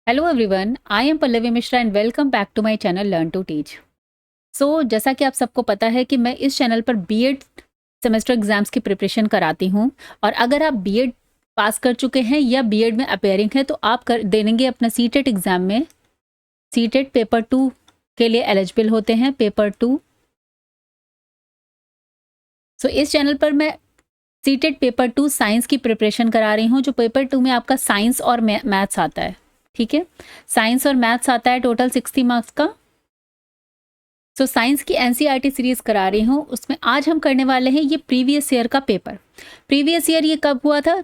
Hello everyone, I am Pallavi Mishra and welcome back to my channel learn to teach. जैसा कि आप सबको पता है कि मैं इस चैनल पर बीएड सेमेस्टर एग्जाम्स की प्रिपरेशन कराती हूं। और अगर आप बीएड पास कर चुके हैं या बीएड में अपेयरिंग हैं तो आप कर देंगे अपना सीटेट एग्जाम में। सीटेट पेपर 2 के लिए एलिजिबल होते हैं, पेपर 2। इस चैनल पर मैं सीटेट पेपर 2 साइंस की प्रिपरेशन करा रही हूँ, जो पेपर 2 में आपका साइंस और मैथ्स आता है। ठीक है, साइंस और मैथ्स आता है, टोटल 60 मार्क्स का। साइंस की एनसीईआरटी सीरीज करा रही हूँ, उसमें आज हम करने वाले हैं ये प्रीवियस ईयर का पेपर। प्रीवियस ईयर ये कब हुआ था?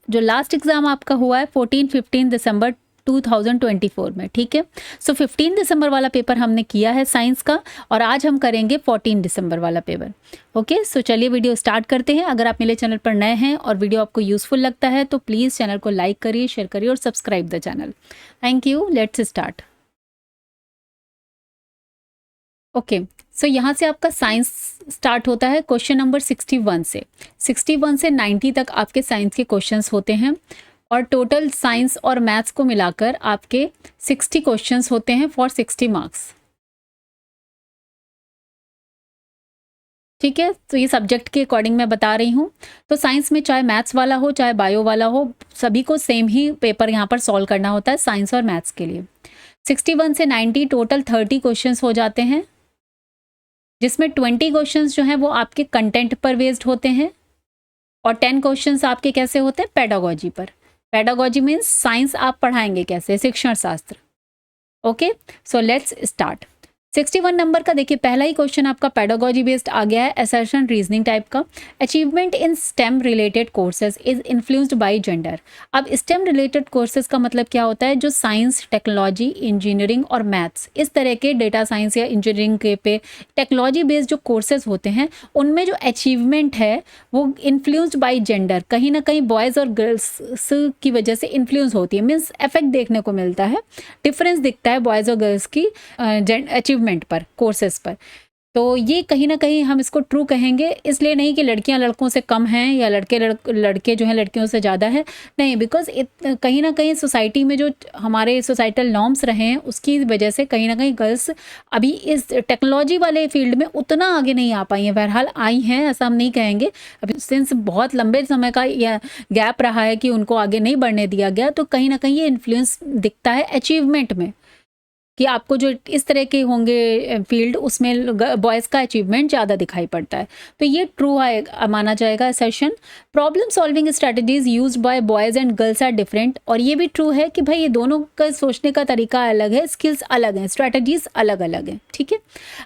जो लास्ट एग्जाम आपका हुआ है 14-15 दिसंबर 2024 में। ठीक है, 15 दिसंबर वाला पेपर हमने किया है साइंस का, और आज हम करेंगे 14 दिसंबर वाला पेपर। ओके, चलिए वीडियो स्टार्ट करते हैं। अगर आप मेरे चैनल पर नए हैं और वीडियो आपको यूजफुल लगता है तो प्लीज़ चैनल को लाइक करिए, शेयर करिए और subscribe the channel. Thank you. Let's start. Okay, यहाँ से आपका साइंस स्टार्ट होता है क्वेश्चन नंबर 61 से। 61 से 90 तक आपके साइंस के क्वेश्चंस होते हैं, और टोटल साइंस और मैथ्स को मिलाकर आपके 60 क्वेश्चंस होते हैं फॉर 60 मार्क्स। ठीक है, ये सब्जेक्ट के अकॉर्डिंग मैं बता रही हूँ। साइंस में चाहे मैथ्स वाला हो चाहे बायो वाला हो, सभी को सेम ही पेपर यहाँ पर सॉल्व करना होता है साइंस और मैथ्स के लिए। 61 से 90 टोटल 30 क्वेश्चंस हो जाते हैं, जिसमें 20 क्वेश्चंस जो हैं वो आपके कंटेंट पर बेस्ड होते हैं, और 10 क्वेश्चंस आपके कैसे होते हैं? पेडागोजी पर। पेडागोजी मीन्स साइंस आप पढ़ाएंगे कैसे, शिक्षण शास्त्र। Okay, let's start. 61 नंबर का देखिए, पहला ही क्वेश्चन आपका पेडागोजी बेस्ड आ गया है, असर्शन रीजनिंग टाइप का। Achievement in stem related courses is influenced by gender. अब स्टेम रिलेटेड कोर्सेज का मतलब क्या होता है? जो साइंस, टेक्नोलॉजी, इंजीनियरिंग और मैथ्स, इस तरह के डेटा साइंस या इंजीनियरिंग के पे टेक्नोलॉजी बेस्ड जो कोर्सेज होते हैं, उनमें जो अचीवमेंट है वो इन्फ्लुएंस्ड बाय जेंडर, कहीं ना कहीं बॉयज़ और गर्ल्स की वजह से इन्फ्लुएंस होती है, मीन्स इफेक्ट देखने को मिलता है, डिफरेंस दिखता है बॉयज़ और गर्ल्स की अचीवमेंट पर, कोर्सेज पर। तो ये कहीं ना कहीं हम इसको ट्रू कहेंगे, इसलिए नहीं कि लड़कियां लड़कों से कम हैं या लड़के जो हैं लड़कियों से ज़्यादा है, नहीं। बिकॉज कहीं ना कहीं सोसाइटी में जो हमारे सोसाइटल नॉर्म्स रहे हैं उसकी वजह से कहीं ना कहीं गर्ल्स अभी इस टेक्नोलॉजी वाले फील्ड में उतना आगे नहीं आ पाई हैं। बहरहाल आई हैं, ऐसा हम नहीं कहेंगे। अभी सिंस बहुत लंबे समय का यह गैप रहा है कि उनको आगे नहीं बढ़ने दिया गया, तो कहीं ना कहीं ये इन्फ्लुएंस दिखता है अचीवमेंट में, कि आपको जो इस तरह के होंगे फील्ड, उसमें बॉयज़ का अचीवमेंट ज़्यादा दिखाई पड़ता है। तो ये ट्रू है, माना जाएगा session. Problem solving strategies used by boys and girls are different, और ये भी ट्रू है कि भाई ये दोनों का सोचने का तरीका अलग है, स्किल्स अलग हैं, स्ट्रैटेजीज अलग अलग हैं। ठीक है,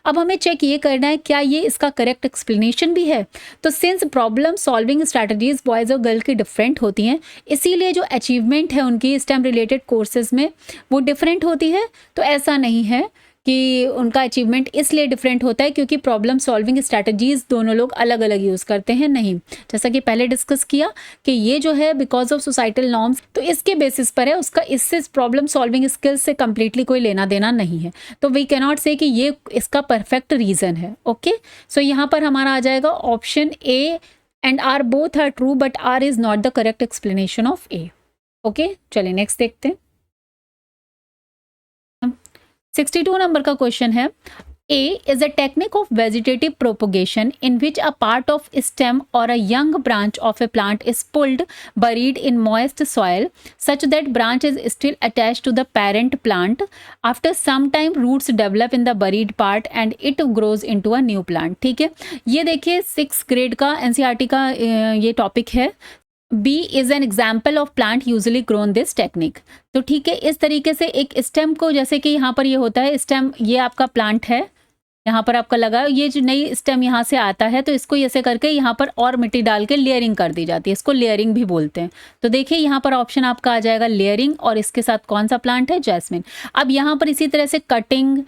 अब हमें चेक ये करना है क्या ये इसका करेक्ट एक्सप्लेनेशन भी है। तो since problem solving strategies boys और गर्ल की डिफरेंट होती हैं, इसीलिए जो अचीवमेंट है उनकी स्टेम रिलेटेड कोर्सेज में वो डिफरेंट होती है। तो ऐसा नहीं है कि उनका अचीवमेंट इसलिए डिफरेंट होता है क्योंकि प्रॉब्लम सॉल्विंग स्ट्रैटेजीज दोनों लोग अलग अलग यूज़ करते हैं, नहीं। जैसा कि पहले डिस्कस किया कि ये जो है बिकॉज ऑफ सोसाइटल नॉर्म्स, तो इसके बेसिस पर है, उसका इससे प्रॉब्लम सॉल्विंग स्किल्स से कंप्लीटली कोई लेना देना नहीं है। तो वी कैन नॉट से कि ये इसका परफेक्ट रीज़न है। ओके, यहाँ पर हमारा आ जाएगा option A and R both are true, but R is not the correct explanation of A. Okay, चलिए नेक्स्ट देखते हैं। 62 नंबर का क्वेश्चन है, A is a technique of vegetative propagation in which a part of stem or a young branch of a plant is pulled, buried in moist soil such that branch is still attached to the parent plant. After some time roots develop in the buried part and it grows into a new plant. ठीक है, ये देखिए 6th grade का NCERT का ये topic है। B is an example of plant usually grown this technique. तो ठीक है, इस तरीके से एक स्टेम को, जैसे कि यहाँ पर ये होता है स्टेम, ये आपका प्लांट है, यहाँ पर आपका लगा, ये जो नई स्टेम यहाँ से आता है, तो इसको ऐसे करके यहाँ पर और मिट्टी डाल के लेयरिंग कर दी जाती है, इसको लेयरिंग भी बोलते हैं। तो देखिए यहाँ पर ऑप्शन आपका आ जाएगा लेयरिंग, और इसके साथ कौन सा प्लांट है? जैस्मिन। अब यहाँ पर इसी तरह से कटिंग,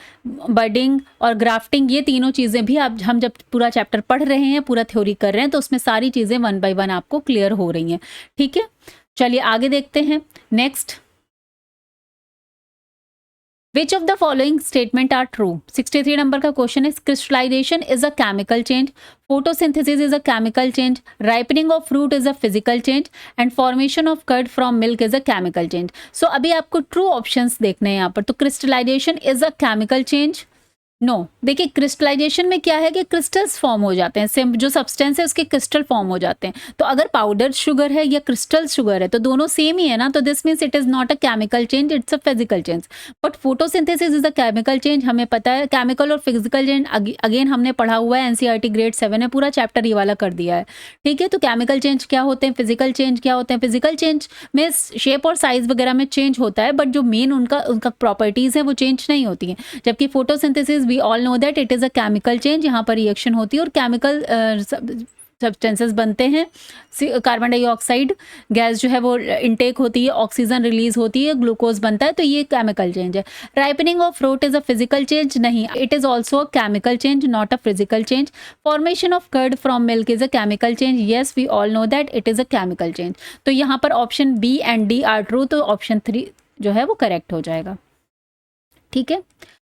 बडिंग और ग्राफ्टिंग, ये तीनों चीज़ें भी आप, हम जब पूरा चैप्टर पढ़ रहे हैं, पूरा थ्योरी कर रहे हैं, तो उसमें सारी चीज़ें 1 by 1 आपको क्लियर हो रही हैं। ठीक है, चलिए आगे देखते हैं। Next which of the following statement are true? 63 number का क्वेश्चन है, crystallization is a chemical change, photosynthesis is a chemical change, ripening of fruit is a physical change and formation of curd from milk is a chemical change. So अभी आपको true options देखने हैं यहाँ पर। तो crystallization is a chemical change, no देखिए crystallization में क्या है कि क्रिस्टल्स फॉर्म हो जाते हैं, सेम जो सब्सटेंस है उसके क्रिस्टल फॉर्म हो जाते हैं। तो अगर पाउडर शुगर है या क्रिस्टल शुगर है तो दोनों सेम ही है ना, तो this means it is not a chemical change, it's a physical change. But photosynthesis is a chemical change, हमें पता है। केमिकल और फिजिकल चेंज अगेन हमने पढ़ा हुआ है, एनसीईआरटी ग्रेड 7 में पूरा चैप्टर ये वाला कर दिया है, ठीक है। तो केमिकल चेंज क्या होते हैं, फिजिकल चेंज क्या होते हैं। फिजिकल चेंज में शेप और साइज वगैरह में चेंज होता है, बट जो मेन उनका प्रॉपर्टीज है वो चेंज नहीं होती है। जबकि photosynthesis we all know that it is a chemical change, यहाँ पर रिएक्शन होती है और केमिकल सब्सटेंसेस बनते हैं। कार्बन डाइऑक्साइड गैस जो है वो इनटेक होती है, ऑक्सीजन रिलीज होती है, ग्लूकोज बनता है, तो ये केमिकल चेंज है। Ripening of fruit is a physical change, नहीं, it is also a chemical change, not a physical change. Formation of curd from milk is a chemical change, yes we all know that it is a chemical change. तो यहाँ पर option B and D are true, तो option 3 जो है वो correct हो जाएगा, ठीक है।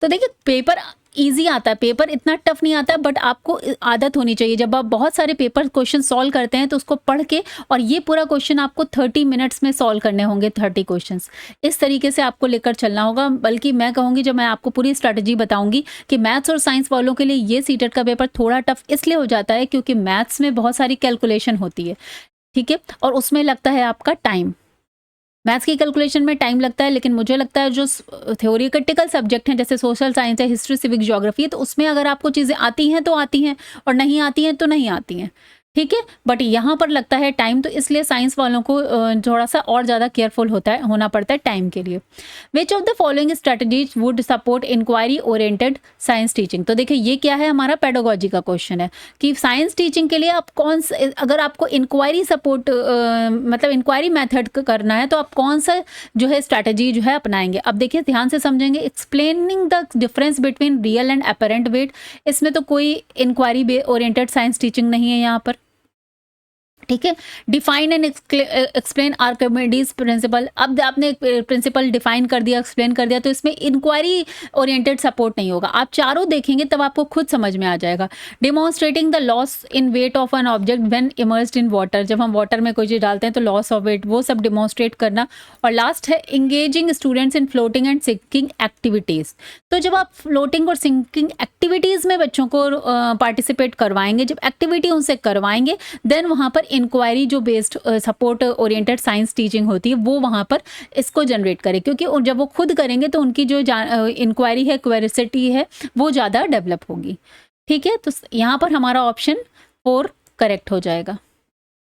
तो देखिए पेपर इजी आता है, पेपर इतना टफ नहीं आता, बट आपको आदत होनी चाहिए। जब आप बहुत सारे पेपर क्वेश्चन सॉल्व करते हैं तो उसको पढ़ के, और ये पूरा क्वेश्चन आपको 30 मिनट्स में सॉल्व करने होंगे, 30 क्वेश्चंस। इस तरीके से आपको लेकर चलना होगा। बल्कि मैं कहूँगी, जब मैं आपको पूरी स्ट्रैटेजी बताऊंगी कि मैथ्स और साइंस वालों के लिए ये सीटेट का पेपर थोड़ा टफ इसलिए हो जाता है क्योंकि मैथ्स में बहुत सारी कैलकुलेशन होती है, ठीक है, और उसमें लगता है आपका टाइम। मैथ्स की कैलकुलेशन में टाइम लगता है, लेकिन मुझे लगता है जो थ्योरेटिकल सब्जेक्ट हैं जैसे सोशल साइंस है, हिस्ट्री, सिविक, ज्योग्राफी है, तो उसमें अगर आपको चीज़ें आती हैं तो आती हैं और नहीं आती हैं तो नहीं आती हैं, ठीक है। बट यहाँ पर लगता है टाइम, तो इसलिए साइंस वालों को थोड़ा सा और ज़्यादा केयरफुल होना पड़ता है टाइम के लिए। Which of the following strategies would support inquiry oriented science teaching? तो देखिए ये क्या है, हमारा पेडागोजी का क्वेश्चन है कि साइंस टीचिंग के लिए आप अगर आपको इंक्वायरी सपोर्ट मतलब इंक्वायरी मेथड करना है तो आप कौन सा जो है स्ट्रैटेजी जो है अपनाएंगे। अब देखिए ध्यान से समझेंगे, explaining the difference between real and apparent wait, इसमें तो कोई इंक्वायरी ओरिएंटेड साइंस टीचिंग नहीं है यहाँ पर, ठीक है। Define and explain Archimedes principal, अब आपने प्रिंसिपल डिफाइन कर दिया, एक्सप्लेन कर दिया, तो इसमें इंक्वायरी ओरिएंटेड सपोर्ट नहीं होगा। आप चारों देखेंगे तब आपको खुद समझ में आ जाएगा। Demonstrating the loss in weight of an object when immersed in water, जब हम वाटर में कोई चीज़ डालते हैं तो लॉस ऑफ वेट, वो सब डिमॉन्स्ट्रेट करना। और लास्ट है engaging students in floating and sinking activities. तो जब आप फ्लोटिंग और सिंकिंग एक्टिविटीज़ में बच्चों को पार्टिसिपेट करवाएंगे, जब एक्टिविटी उनसे करवाएंगे, देन वहाँ पर इंक्वायरी जो based support oriented science teaching होती है वो वहाँ पर इसको जनरेट करे, क्योंकि जब वो खुद करेंगे तो उनकी जो इंक्वायरी है, क्वेरिसिटी है, वो ज़्यादा डेवलप होगी, ठीक है। तो यहाँ पर हमारा ऑप्शन 4 करेक्ट हो जाएगा।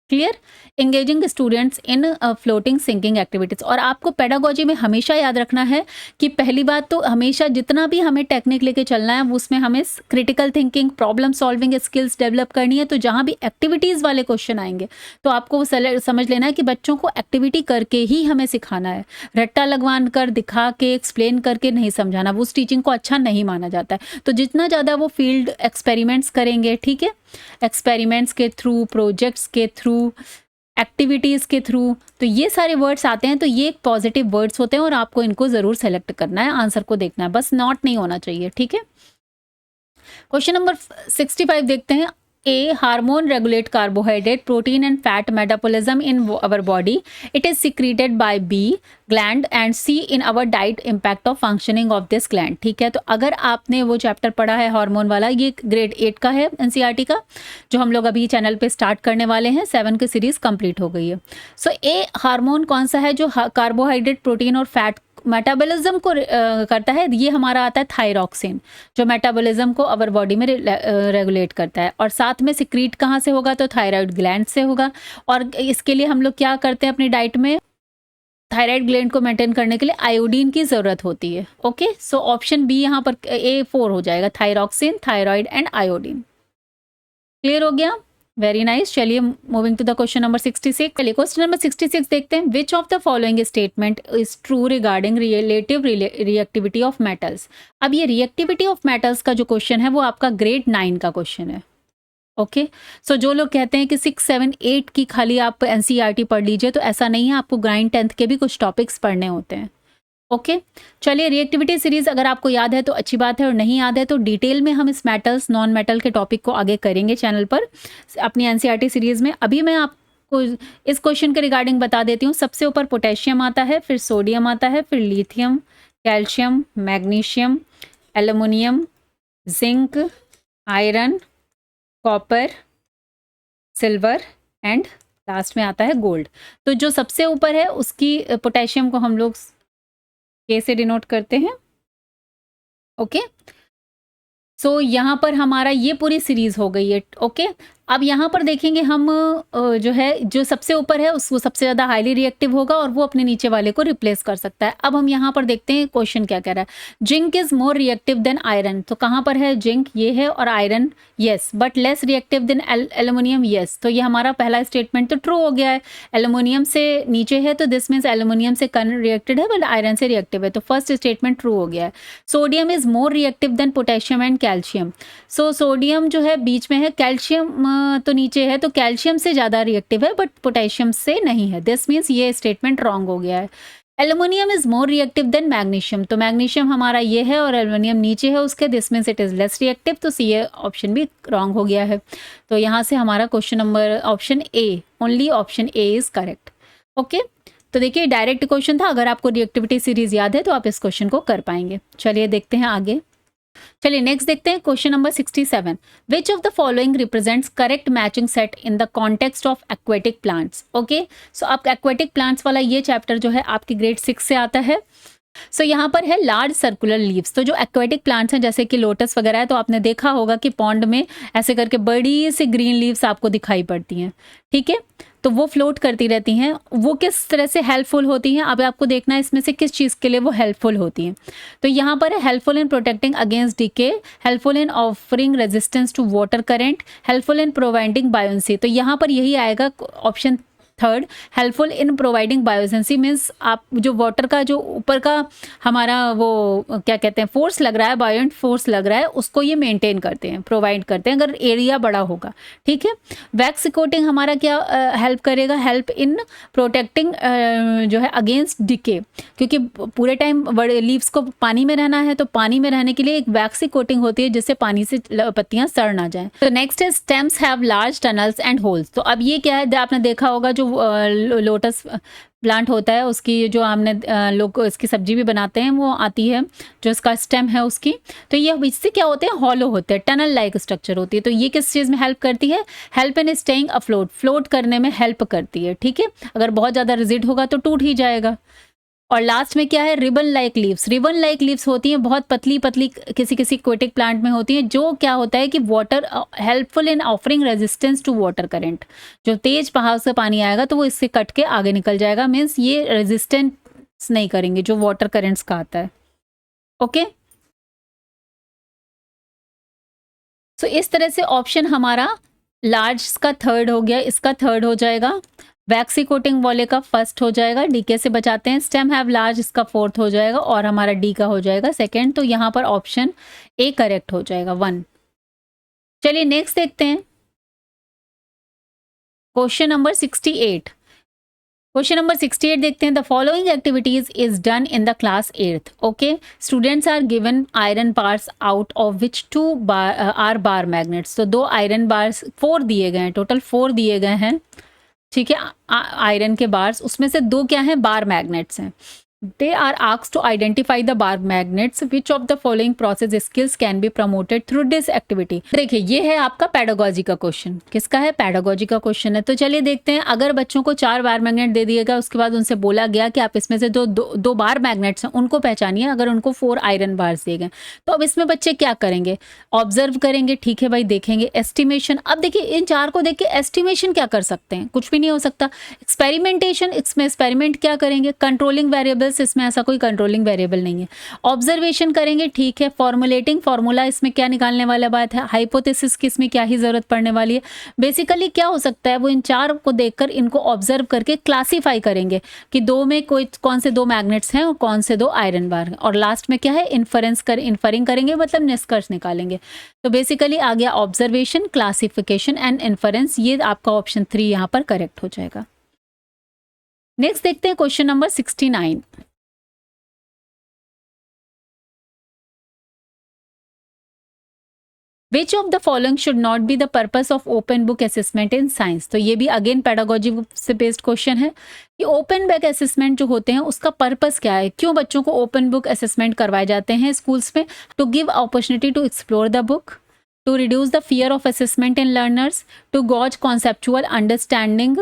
Clear? Engaging students in floating sinking activities. और आपको पेडागोजी में हमेशा याद रखना है कि पहली बात तो हमेशा जितना भी हमें टेक्निक लेके चलना है उसमें हमें critical thinking, problem solving skills develop करनी है। तो जहाँ भी एक्टिविटीज़ वाले क्वेश्चन आएंगे तो आपको वो समझ लेना है कि बच्चों को एक्टिविटी करके ही हमें सिखाना है, रट्टा लगवान कर, दिखा के, एक्सप्लेन करके नहीं समझाना, वो उस टीचिंग को अच्छा नहीं माना जाता है। तो जितना ज़्यादा वो फील्ड एक्सपेरिमेंट्स करेंगे, ठीक है, एक्सपेरिमेंट्स के थ्रू, प्रोजेक्ट्स के थ्रू, एक्टिविटीज़ के थ्रू, तो ये सारे वर्ड्स आते हैं, तो ये एक पॉजिटिव वर्ड्स होते हैं और आपको इनको ज़रूर सेलेक्ट करना है, आंसर को देखना है, बस नॉट नहीं होना चाहिए, ठीक है। क्वेश्चन नंबर 65 देखते हैं। A, hormone regulate carbohydrate, protein and fat metabolism in our body. It is secreted by B gland and C in our diet impact of functioning of this gland. ठीक है, तो अगर आपने वो चैप्टर पढ़ा है हार्मोन वाला, ये ग्रेड 8 का है एनसीईआरटी का, जो हम लोग अभी चैनल पे स्टार्ट करने वाले हैं, 7 की सीरीज कंप्लीट हो गई है। सो ए हार्मोन कौन सा है जो कार्बोहाइड्रेट, प्रोटीन और फैट मेटाबॉलिज्म को करता है, ये हमारा आता है थायरॉक्सिन, जो मेटाबॉलिज्म को अवर बॉडी में रेगुलेट करता है। और साथ में सिक्रीट कहाँ से होगा, तो थायराइड ग्लैंड से होगा। और इसके लिए हम लोग क्या करते हैं अपनी डाइट में, थायराइड ग्लैंड को मेंटेन करने के लिए आयोडीन की ज़रूरत होती है। ओके, सो ऑप्शन बी यहाँ पर A4 हो जाएगा, thyroxine, thyroid and iodine. Clear हो गया? Very nice. चलिए moving to the question number 66। चलिए क्वेश्चन नंबर 66 देखते हैं। Which of the following statement is true regarding relative reactivity of metals? अब ये रिएक्टिविटी ऑफ मेटल्स का जो क्वेश्चन है वो आपका ग्रेड 9 का क्वेश्चन है। ओके, सो जो लोग कहते हैं कि 6, 7, 8 की खाली आप एनसीईआरटी पढ़ लीजिए, तो ऐसा नहीं है, आपको ग्राइंड 10th के भी कुछ टॉपिक्स पढ़ने होते हैं। ओके, चलिए रिएक्टिविटी सीरीज अगर आपको याद है तो अच्छी बात है, और नहीं याद है तो डिटेल में हम इस मेटल्स नॉन मेटल के टॉपिक को आगे करेंगे चैनल पर अपनी एनसीईआरटी सीरीज में। अभी मैं आपको इस क्वेश्चन के रिगार्डिंग बता देती हूँ। सबसे ऊपर पोटेशियम आता है, फिर सोडियम आता है, फिर lithium, calcium, magnesium, aluminium, zinc, iron, copper, silver and last में आता है गोल्ड। तो जो सबसे ऊपर है उसकी पोटेशियम को हम लोग के से डिनोट करते हैं। ओके, सो यहाँ पर हमारा ये पूरी सीरीज हो गई है। ओके, अब यहाँ पर देखेंगे हम जो है जो सबसे ऊपर है उसको सबसे ज़्यादा हाईली रिएक्टिव होगा और वो अपने नीचे वाले को रिप्लेस कर सकता है। अब हम यहाँ पर देखते हैं क्वेश्चन क्या कह रहा है। Zinc is more reactive than iron, तो कहाँ पर है जिंक, ये है, और iron yes, but less reactive than aluminium yes. तो ये हमारा पहला स्टेटमेंट तो ट्रू हो गया है। एल्युमिनियम से नीचे है तो दिस मीन्स एल्युमिनियम से रिएक्टेड है बट आयरन से रिएक्टिव है, तो फर्स्ट स्टेटमेंट ट्रू हो गया है। Sodium is more reactive than potassium and calcium, so sodium जो है बीच में है, कैल्शियम तो नीचे है, तो कैल्शियम से ज़्यादा रिएक्टिव है बट पोटेशियम से नहीं है। दिस मीन्स ये स्टेटमेंट रॉन्ग हो गया है। Aluminium is more reactive than magnesium, तो मैग्नीशियम हमारा ये है और एल्युमिनियम नीचे है उसके, this means it is less reactive, तो सी ये ऑप्शन भी रॉन्ग हो गया है। तो यहाँ से हमारा question number option A, only option A is correct. Okay, तो देखिए डायरेक्ट क्वेश्चन था, अगर आपको रिएक्टिविटी सीरीज याद है तो आप इस क्वेश्चन को कर पाएंगे। चलिए देखते हैं आगे। चलिए नेक्स्ट देखते हैं question number 67। Which of the following represents correct matching set in the context of aquatic plants. Okay, so आप एक्वेटिक प्लांट्स वाला ये चैप्टर जो है आपकी ग्रेड 6 से आता है। सो यहाँ पर है लार्ज सर्कुलर लीव्स, तो जो एक्वेटिक प्लांट्स हैं जैसे कि लोटस वगैरह है, तो आपने देखा होगा कि पॉन्ड में ऐसे करके बड़ी सी ग्रीन लीव्स आपको दिखाई पड़ती हैं। ठीक है, तो वो फ्लोट करती रहती हैं। वो किस तरह से हेल्पफुल होती हैं, अब आपको देखना है इसमें से किस चीज़ के लिए वो हेल्पफुल होती हैं। तो यहाँ पर है helpful in protecting against decay, helpful in offering resistance to water current, helpful in providing buoyancy. तो यहाँ पर यही आएगा option third, helpful in providing buoyancy. Means आप जो वाटर का जो ऊपर का हमारा वो क्या कहते हैं फोर्स लग रहा है, बायोंट फोर्स लग रहा है, उसको ये मेंटेन करते हैं, प्रोवाइड करते हैं अगर एरिया बड़ा होगा। ठीक है, वैक्स कोटिंग हमारा क्या हेल्प करेगा, हेल्प इन प्रोटेक्टिंग जो है अगेंस्ट डिके, क्योंकि पूरे टाइम बड़े लीव्स को पानी में रहना है, तो पानी में रहने के लिए एक वैक्सी कोटिंग होती है जिससे पानी से पत्तियां सड़ ना जाए। तो नेक्स्ट है stems have large tunnels and holes. तो अब ये क्या है, आपने देखा होगा जो लोटस प्लांट होता है उसकी जो हमने लोग इसकी सब्जी भी बनाते हैं वो आती है जो इसका स्टेम है उसकी, तो ये इससे क्या होते हैं, हॉलो होते हैं, टनल लाइक स्ट्रक्चर होती है। तो ये किस चीज़ में हेल्प करती है, help in staying afloat, float करने में हेल्प करती है। ठीक है, अगर बहुत ज़्यादा रिजिड होगा तो टूट ही जाएगा। और लास्ट में क्या है, ribbon like leaves. Ribbon like leaves होती हैं बहुत पतली पतली, किसी किसी एक्वेटिक प्लांट में होती हैं, जो क्या होता है कि water helpful in offering resistance to water current. जो तेज बहाव से पानी आएगा तो वो इससे कट के आगे निकल जाएगा, मीन्स ये रेजिस्टेंस नहीं करेंगे जो वाटर करंट्स का आता है। ओके, सो इस तरह से ऑप्शन हमारा लार्ज का थर्ड हो गया, इसका थर्ड हो जाएगा, वैक्सी कोटिंग वाले का फर्स्ट हो जाएगा, डीके से बचाते हैं, स्टेम हैव लार्ज इसका फोर्थ हो जाएगा, और हमारा डी का हो जाएगा सेकंड। तो यहाँ पर ऑप्शन ए करेक्ट हो जाएगा 1। चलिए नेक्स्ट देखते हैं क्वेश्चन नंबर 68। क्वेश्चन नंबर 68 देखते हैं। The following activities is done in the class 8th। Okay, students are given iron bars out of which 2 are bar magnets. तो 2 आयरन बार्स 4 दिए गए हैं, टोटल 4 दिए गए हैं। ठीक है, आयरन के बार्स, उसमें से 2 क्या हैं, बार मैग्नेट्स हैं। They are asked to identify the bar magnets. Which of the following process skills can be promoted through this activity? देखिए ये है आपका पैडागोजी का क्वेश्चन। किसका है, पैडागोजी का क्वेश्चन है। तो चलिए देखते हैं, अगर बच्चों को 4 बार मैग्नेट दे दिएगा, उसके बाद उनसे बोला गया कि आप इसमें से दो बार मैग्नेट्स हैं उनको पहचानिए, अगर उनको 4 आयरन बार्स दिए गए, तो अब इसमें बच्चे क्या करेंगे, ऑब्जर्व करेंगे। ठीक है भाई, देखेंगे, एस्टिमेशन। अब देखिए इन 4 को देख के एस्टिमेशन क्या कर सकते हैं, कुछ भी नहीं हो सकता। एक्सपेरिमेंटेशन, इसमें एक्सपेरिमेंट क्या करेंगे, कंट्रोलिंग वेरिएबल्स, इसमें ऐसा कोई कंट्रोलिंग वेरिएबल नहीं है। ऑब्जर्वेशन करेंगे, ठीक है। फॉर्मुलेटिंग, फॉर्मूला इसमें क्या निकालने वाला बात है। हाइपोथेसिस की इसमें क्या ही जरूरत पड़ने वाली है। बेसिकली क्या हो सकता है, वो इन 4 को देखकर इनको ऑब्जर्व करके क्लासीफाई करेंगे कि 2 में कोई कौन से 2 मैग्नेट्स हैं और कौन से 2 आयरन बार हैं। और लास्ट में क्या है, इन्फरिंग करेंगे, मतलब निष्कर्ष निकालेंगे। तो बेसिकली आ गया ऑब्जर्वेशन, क्लासिफिकेशन एंड इन्फरेंस। ये आपका ऑप्शन 3 यहाँ पर करेक्ट हो जाएगा। नेक्स्ट देखते हैं question number 69। Which of the following should not be the purpose of open book assessment in science. तो ये भी अगेन पेडागोजी से बेस्ड क्वेश्चन है कि ओपन बुक असेसमेंट जो होते हैं उसका पर्पस क्या है, क्यों बच्चों को ओपन बुक असेसमेंट करवाए जाते हैं स्कूल्स में। To give opportunity to explore the book, to reduce the fear of assessment in learners, to gauge conceptual understanding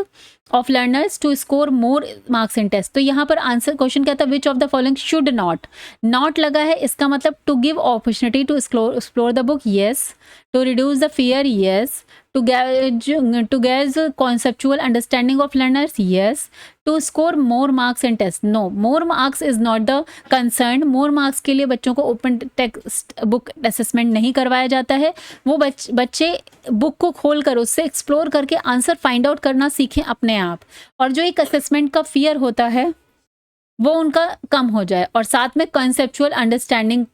of learners, to score more marks in test। तो यहाँ पर answer question क्या था, which of the following should not लगा है, इसका मतलब to give opportunity to explore the book, yes. To reduce the fear, yes. to gauge conceptual understanding of learners, yes. To score more marks in test, no, more marks is not the concern। more marks के लिए बच्चों को open text book assessment नहीं करवाया जाता है, वो बच्चे बुक को खोल कर उससे एक्सप्लोर करके आंसर फाइंड आउट करना सीखें अपने आप, और जो एक असेसमेंट का फियर होता है वो उनका कम हो जाए, और साथ में कंसेप्चुअल अंडरस्टैंडिंग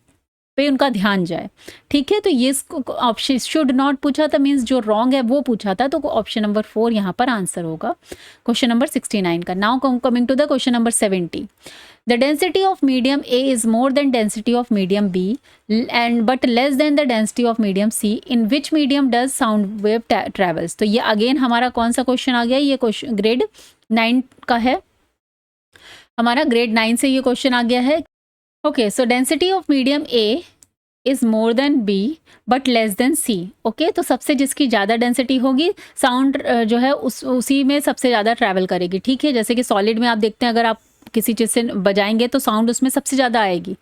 पे उनका ध्यान जाए। ठीक है, तो ये ऑप्शन शुड नॉट पूछा था, मीन्स जो रॉन्ग है वो पूछा था, तो ऑप्शन नंबर 4 यहाँ पर आंसर होगा क्वेश्चन नंबर 69 का। Now coming to the question number 70। The density of medium A is more than density of medium B and but less than the density of medium C, in which medium does sound wave travels. तो ये again हमारा कौन सा question आ गया, ये question grade 9 का है, हमारा ग्रेड 9 से ये क्वेश्चन आ गया है। Okay, so density of medium A is more than B but less than C. Okay, तो सबसे जिसकी ज़्यादा डेंसिटी होगी साउंड जो है उसी में सबसे ज़्यादा ट्रैवल करेगी। ठीक है, जैसे कि सॉलिड में आप देखते हैं अगर आप किसी चीज़ से बजाएंगे तो साउंड उसमें सबसे ज़्यादा आएगी।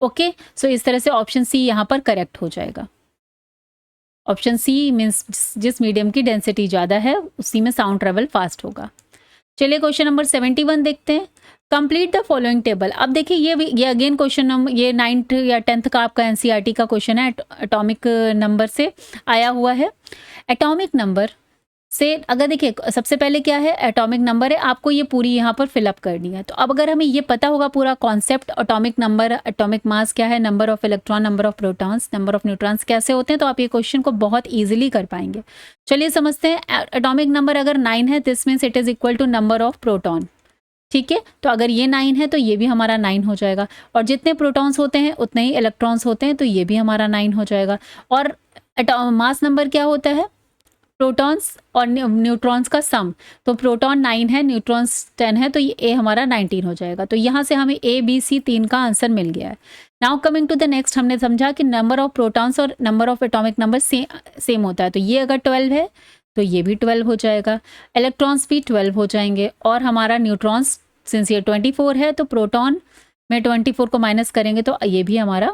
ओके, सो इस तरह से ऑप्शन सी यहाँ पर करेक्ट हो जाएगा। ऑप्शन सी मीन्स जिस मीडियम की डेंसिटी ज़्यादा है उसी में साउंड ट्रैवल फास्ट होगा। चलिए क्वेश्चन नंबर 71 देखते हैं। Complete the following table. अब देखिए ये अगेन क्वेश्चन नंबर, ये 9th या 10th का आपका एनसीईआरटी का क्वेश्चन है, एटॉमिक नंबर से आया हुआ है। एटॉमिक नंबर से अगर देखिए सबसे पहले क्या है, एटॉमिक नंबर है, आपको ये पूरी यहाँ पर फिलअप करनी है। तो अब अगर हमें ये पता होगा पूरा concept, atomic number, atomic mass क्या है, number of electron, number of protons, number of neutrons कैसे होते हैं, तो आप ये क्वेश्चन को बहुत ईजिली कर पाएंगे। चलिए समझते हैं। एटॉमिक नंबर अगर 9 है, this means it is equal to number of proton. ठीक है, तो अगर ये 9 है तो ये भी हमारा 9 हो जाएगा, और जितने प्रोटॉन्स होते हैं उतने ही इलेक्ट्रॉन्स होते हैं, तो ये भी हमारा 9 हो जाएगा। और मास नंबर क्या होता है, प्रोटॉन्स और न्यूट्रॉन्स का सम। तो प्रोटॉन 9 है, न्यूट्रॉन्स 10 है, तो ये ए हमारा 19 हो जाएगा। तो यहाँ से हमें ए बी सी 3 का आंसर मिल गया है। Now coming to the next, हमने समझा कि नंबर ऑफ प्रोटॉन्स और number of atomic number same होता है, तो ये अगर 12 है तो ये भी 12 हो जाएगा, इलेक्ट्रॉन्स भी 12 हो जाएंगे, और हमारा न्यूट्रॉन्स सिंस ये 24 है तो प्रोटॉन में 24 को माइनस करेंगे तो ये भी हमारा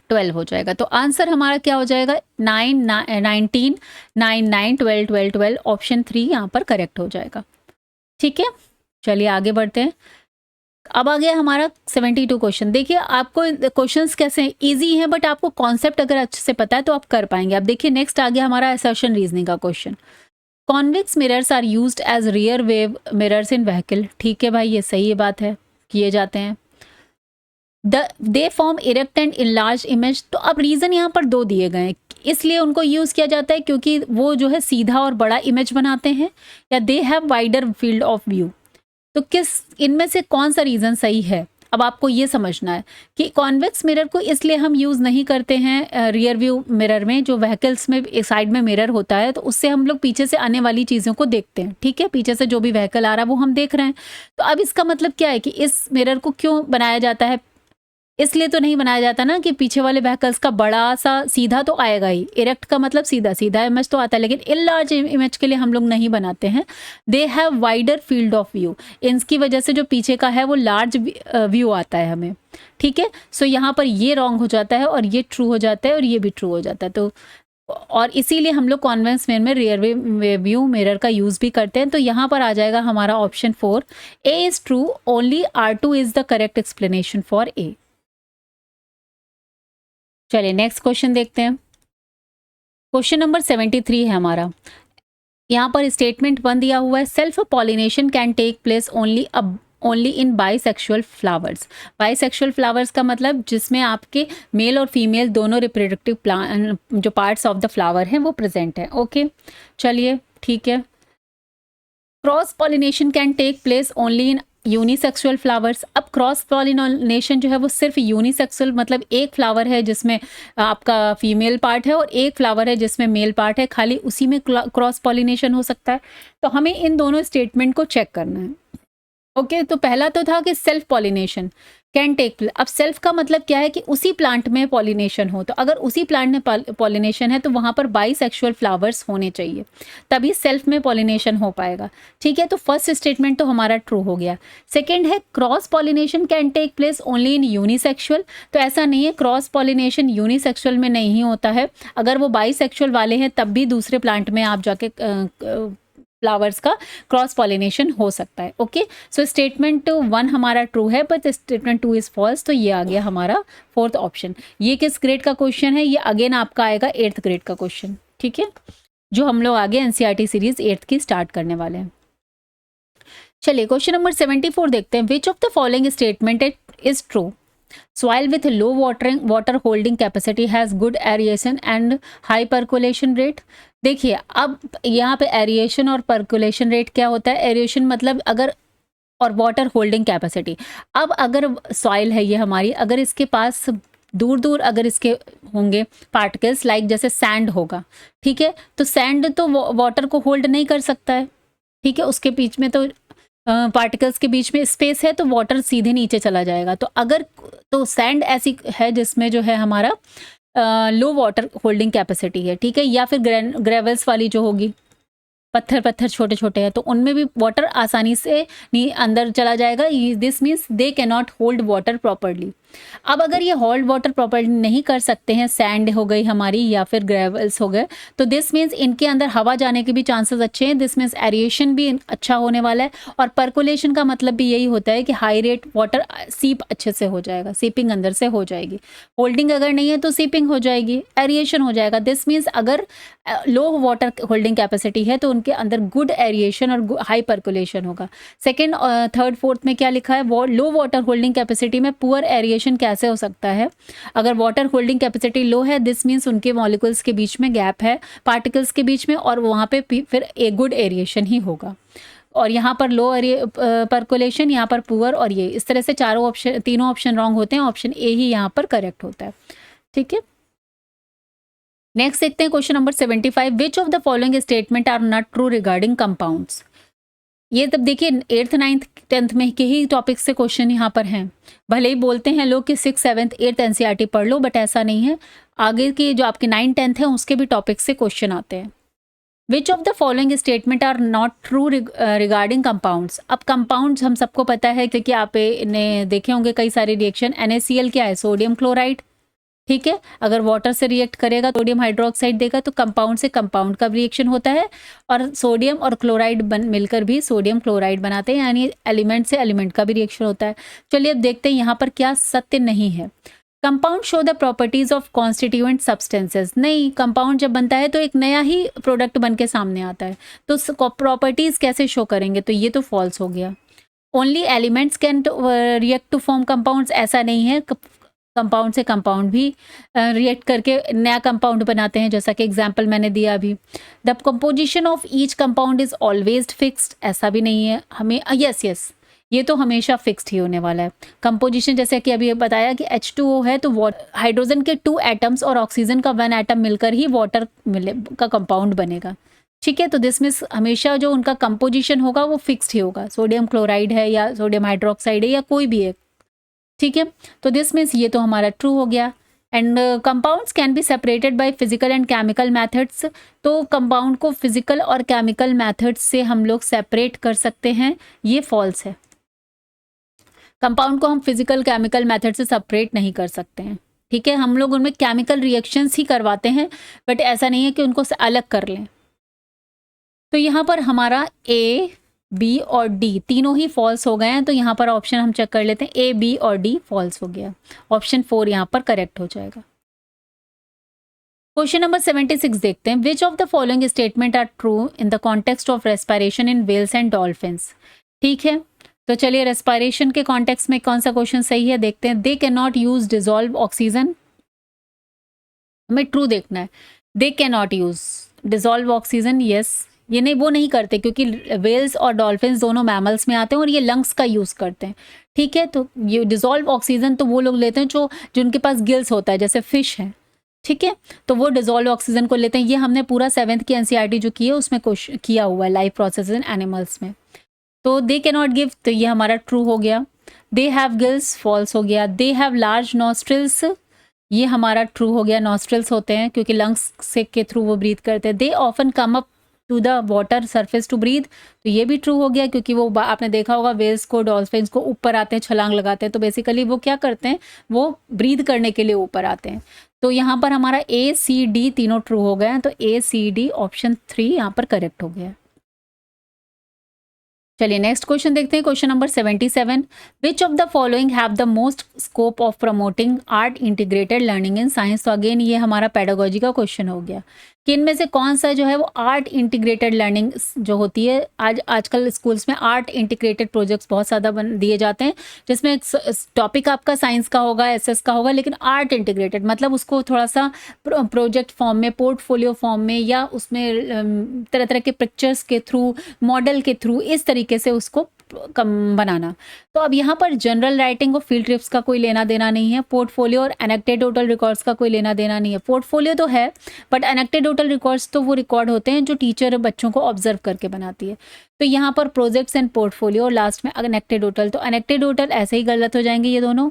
12 हो जाएगा। तो आंसर हमारा क्या हो जाएगा, 9 19 9 9 12 12 12, ऑप्शन 3 यहाँ पर करेक्ट हो जाएगा। ठीक है, चलिए आगे बढ़ते हैं। अब आ गया हमारा 72 क्वेश्चन। देखिए आपको क्वेश्चंस कैसे इजी हैं, बट आपको कॉन्सेप्ट अगर अच्छे से पता है तो आप कर पाएंगे। अब देखिए नेक्स्ट आ गया हमारा असर्शन रीजनिंग का question. Convex mirrors are used as rear view mirrors in vehicle. ठीक है भाई, ये सही बात है, किए जाते हैं। They form erect and enlarge image. तो अब रीजन यहाँ पर 2 दिए गए हैं, इसलिए उनको यूज किया जाता है क्योंकि वो जो है सीधा और बड़ा इमेज बनाते हैं, या they have wider field of view. तो किस इनमें से कौन सा रीजन सही है, अब आपको ये समझना है कि कॉन्वेक्स मिरर को इसलिए हम यूज़ नहीं करते हैं रियर व्यू मिरर में, जो व्हीकल्स में एक साइड में मिरर होता है तो उससे हम लोग पीछे से आने वाली चीज़ों को देखते हैं। ठीक है, पीछे से जो भी व्हीकल आ रहा है वो हम देख रहे हैं। तो अब इसका मतलब क्या है कि इस मिरर को क्यों बनाया जाता है, इसलिए तो नहीं बनाया जाता ना कि पीछे वाले व्हीकल्स का बड़ा सा सीधा तो आएगा ही, इरेक्ट का मतलब सीधा सीधा इमेज तो आता है, लेकिन इनलार्ज इमेज के लिए हम लोग नहीं बनाते हैं। They have wider field of view, इसकी वजह से जो पीछे का है वो लार्ज व्यू आता है हमें। ठीक है, सो यहाँ पर ये रॉन्ग हो जाता है और ये ट्रू हो जाता है और ये भी ट्रू हो जाता है। तो और इसीलिए हम लोग कॉन्वेक्स मिरर में रियर व्यू मिरर का यूज भी करते हैं। तो यहाँ पर आ जाएगा हमारा option 4, A is true, only R2 is the correct explanation for a. चलिए नेक्स्ट क्वेश्चन देखते हैं। क्वेश्चन नंबर 73 है हमारा। यहाँ पर स्टेटमेंट 1 दिया हुआ है, self pollination can take place only in bisexual flowers. Bisexual flowers का मतलब जिसमें आपके मेल और फीमेल दोनों रिप्रोडक्टिव प्लांट जो पार्ट्स ऑफ द फ्लावर हैं वो प्रेजेंट है। ओके, चलिए ठीक है। Cross pollination can take place only in unisexual flowers. अब क्रॉस पॉलिनेशन जो है वो सिर्फ यूनिसेक्सुअल मतलब एक फ्लावर है जिसमें आपका फीमेल पार्ट है और एक फ्लावर है जिसमें मेल पार्ट है, खाली उसी में क्रॉस पॉलिनेशन हो सकता है। तो हमें इन दोनों स्टेटमेंट को चेक करना है। ओके तो पहला तो था कि self pollination can take place. अब सेल्फ का मतलब क्या है कि उसी प्लांट में पॉलिनेशन हो, तो अगर उसी प्लांट में पॉलिनेशन है तो वहां पर बाइसेक्सुअल फ्लावर्स होने चाहिए, तभी सेल्फ में पॉलिनेशन हो पाएगा। ठीक है, तो फर्स्ट स्टेटमेंट तो हमारा ट्रू हो गया। सेकेंड है cross pollination can take place only in unisexual. तो ऐसा नहीं है, क्रॉस पॉलिनेशन यूनिसेक्सुअल में नहीं होता है, अगर वो बाइसेक्सुअल वाले हैं तब भी दूसरे प्लांट में आप जाके फ्लावर्स का क्रॉस पॉलिनेशन हो सकता है। ओके सो स्टेटमेंट 1 हमारा ट्रू है बट स्टेटमेंट 2 इज फॉल्स, तो ये आ गया हमारा फोर्थ ऑप्शन। ये किस ग्रेड का क्वेश्चन है? ये अगेन आपका आएगा 8th ग्रेड का क्वेश्चन। ठीक है, जो हम लोग आगे एनसीईआरटी सीरीज 8th की स्टार्ट करने वाले हैं। चलिए क्वेश्चन नंबर 74 देखते हैं। Which of the following statement is true? Soil with low water holding capacity has good aeration and high percolation rate। देखिए अब यहाँ पे एरिएशन और परकुलेशन रेट क्या होता है? एरिएशन मतलब अगर और वाटर होल्डिंग कैपेसिटी। अब अगर सॉइल है ये हमारी, अगर इसके पास दूर दूर अगर इसके होंगे पार्टिकल्स लाइक जैसे सैंड होगा, ठीक है, तो सैंड तो वाटर को होल्ड नहीं कर सकता है। ठीक है, उसके बीच में तो पार्टिकल्स के बीच में स्पेस है तो वाटर सीधे नीचे चला जाएगा। तो अगर तो सैंड ऐसी है जिसमें जो है हमारा लो वाटर होल्डिंग कैपेसिटी है, ठीक है, या फिर ग्रेवल्स वाली जो होगी, पत्थर छोटे छोटे हैं तो उनमें भी वाटर आसानी से अंदर चला जाएगा। This means they can not hold water properly. अब अगर ये होल्ड वाटर प्रॉपरली नहीं कर सकते हैं, सैंड हो गई हमारी या फिर ग्रेवल्स हो गए, तो दिस मीन्स इनके अंदर हवा जाने के भी चांसेस अच्छे हैं। दिस मीन्स एरिएशन भी अच्छा होने वाला है। और परकुलेशन का मतलब भी यही होता है कि हाई रेट वाटर सीप अच्छे से हो जाएगा, सीपिंग अंदर से हो जाएगी। होल्डिंग अगर नहीं है तो सीपिंग हो जाएगी, एरिएशन हो जाएगा। दिस मीन्स अगर लो वाटर होल्डिंग कैपेसिटी है तो उनके अंदर गुड एरिएशन और हाई परकुलेशन होगा। सेकेंड, थर्ड, फोर्थ में क्या लिखा है? लो वाटर होल्डिंग कैपेसिटी में पुअर एरिएशन कैसे हो सकता है? अगर वाटर होल्डिंग कैपेसिटी लो है, दिस मीन्स उनके मॉलिक्यूल्स के बीच में गैप है पार्टिकल्स के बीच में, और वहाँ पे फिर ए गुड एरिएशन ही होगा। और यहाँ पर लो परकुलेशन, यहाँ पर पुअर, और ये इस तरह से तीनों ऑप्शन रॉन्ग होते हैं। ऑप्शन ए ही यहाँ पर करेक्ट होता है। ठीक है, नेक्स्ट देखते हैं question number 75। Which of the following statement are not true regarding compounds? ये तब देखिए 8th 9th 10th में के ही टॉपिक से क्वेश्चन यहाँ पर हैं। भले ही बोलते हैं लोग कि 6th 7th 8th एनसीईआरटी पढ़ लो, बट ऐसा नहीं है। आगे की जो आपके 9th 10th है उसके भी टॉपिक से क्वेश्चन आते हैं। Which of the following statement are not true regarding compounds? अब कंपाउंड्स हम सबको पता है क्योंकि आप ने देखे होंगे कई सारे रिएक्शन। NaCl क्या है? Sodium chloride. ठीक है, अगर वाटर से रिएक्ट करेगा सोडियम हाइड्रोक्साइड देगा तो कंपाउंड से कंपाउंड का रिएक्शन होता है, और सोडियम और क्लोराइड मिलकर भी सोडियम क्लोराइड बनाते हैं, यानी एलिमेंट से एलिमेंट का भी रिएक्शन होता है। चलिए अब देखते हैं यहाँ पर क्या सत्य नहीं है। Compound show the properties of constituent substances. नहीं, कंपाउंड जब बनता है तो एक नया ही प्रोडक्ट बन के सामने आता है, तो प्रॉपर्टीज कैसे शो करेंगे? तो ये तो फॉल्स हो गया। Only elements can react to form compounds, ऐसा नहीं है। कंपाउंड से कंपाउंड भी रिएक्ट करके नया कंपाउंड बनाते हैं, जैसा कि एग्जांपल मैंने दिया अभी। The composition of each compound is always fixed, ऐसा भी नहीं है। हमें यस ये तो हमेशा फिक्स्ड ही होने वाला है। कंपोजिशन जैसे कि अभी बताया कि H2O है तो हाइड्रोजन के 2 एटम्स और ऑक्सीजन का 1 एटम मिलकर ही वाटर का कंपाउंड बनेगा। ठीक है, तो दिस मीन्स हमेशा जो उनका कंपोजिशन होगा वो फिक्स्ड ही होगा। सोडियम क्लोराइड है या सोडियम हाइड्रोक्साइड है या कोई भी है। ठीक है, तो दिस मीन्स ये तो हमारा ट्रू हो गया। And compounds can be separated by physical and chemical methods. तो कंपाउंड को फिजिकल और केमिकल मेथड्स से हम लोग सेपरेट कर सकते हैं, ये फॉल्स है। कंपाउंड को हम फिजिकल केमिकल मेथड से सेपरेट नहीं कर सकते हैं। ठीक है, हम लोग उनमें केमिकल रिएक्शंस ही करवाते हैं, बट ऐसा नहीं है कि उनको अलग कर लें। तो यहाँ पर हमारा A, B और D तीनों ही फॉल्स हो गए हैं, तो यहाँ पर ऑप्शन हम चेक कर लेते हैं। A, B और D फॉल्स हो गया। ऑप्शन 4 यहाँ पर करेक्ट हो जाएगा। क्वेश्चन नंबर 76 देखते हैं। Which of the following statement are true in the context of respiration in whales and dolphins? ठीक है, तो चलिए रेस्पिरेशन के कॉन्टेक्स्ट में कौन सा क्वेश्चन सही है देखते हैं। They can not use dissolve oxygen, हमें ट्रू देखना है। They can not use dissolve oxygen, yes ये नहीं, वो नहीं करते क्योंकि व्हेल्स और डॉल्फिन्स दोनों मैमल्स में आते हैं और ये लंग्स का यूज़ करते हैं, ठीक है। तो ये डिज़ोल्व ऑक्सीजन तो वो लोग लेते हैं जो जिनके पास गिल्स होता है, जैसे फिश है, ठीक है। तो वो डिज़ोल्व ऑक्सीजन को लेते हैं। ये हमने पूरा 7th की एनसीईआरटी जो की है उसमें क्वेश्चन किया हुआ है लाइफ प्रोसेस इन एनिमल्स में। तो दे कैन नॉट गिव, तो ये हमारा ट्रू हो गया। दे हैव गिल्स, फॉल्स हो गया। दे हैव लार्ज नॉस्ट्रिल्स, ये हमारा ट्रू हो गया। नॉस्ट्रिल्स होते हैं क्योंकि लंग्स से के थ्रू वो ब्रीथ करते हैं। They often come up to the water surface to breathe, तो ये भी ट्रू हो गया क्योंकि वो आपने देखा होगा वेल्स को, डॉल्फिन्स को ऊपर आते हैं, छलांग लगाते हैं, तो बेसिकली वो क्या करते हैं, वो ब्रीथ करने के लिए ऊपर आते हैं। तो यहाँ पर हमारा ए सी डी तीनों ट्रू हो गए हैं, तो ए सी डी ऑप्शन 3 यहाँ पर करेक्ट हो गया। चलिए नेक्स्ट क्वेश्चन देखते हैं, question number 77। Which of the following have the most scope of promoting art integrated learning in science. तो अगेन ये हमारा पेडागोजी का क्वेश्चन हो गया कि इनमें से कौन सा जो है वो आर्ट इंटीग्रेटेड लर्निंग जो होती है, आजकल स्कूल्स में आर्ट इंटीग्रेटेड प्रोजेक्ट्स बहुत ज़्यादा दिए जाते हैं, जिसमें टॉपिक आपका साइंस का होगा, एसएस का होगा, लेकिन आर्ट इंटीग्रेटेड मतलब उसको थोड़ा सा प्रोजेक्ट फॉर्म में, पोर्टफोलियो फॉर्म में, या उसमें तरह तरह के पिक्चर्स के थ्रू, मॉडल के थ्रू, इस तरीके से उसको कम बनाना। तो अब यहाँ पर जनरल राइटिंग और फील्ड ट्रिप्स का कोई लेना देना नहीं है। पोर्टफोलियो और एनेक्टेडोटल रिकॉर्ड्स का कोई लेना देना नहीं है। पोर्टफोलियो तो है, बट एनेक्टेडोटल रिकॉर्ड्स तो वो रिकॉर्ड होते हैं जो टीचर बच्चों को ऑब्जर्व करके बनाती है। तो यहाँ पर प्रोजेक्ट्स एंड पोर्टफोलियो और लास्ट में एनेक्टेडोटल, तो एनेक्टेडोटल ऐसे ही गलत हो जाएंगे ये दोनों।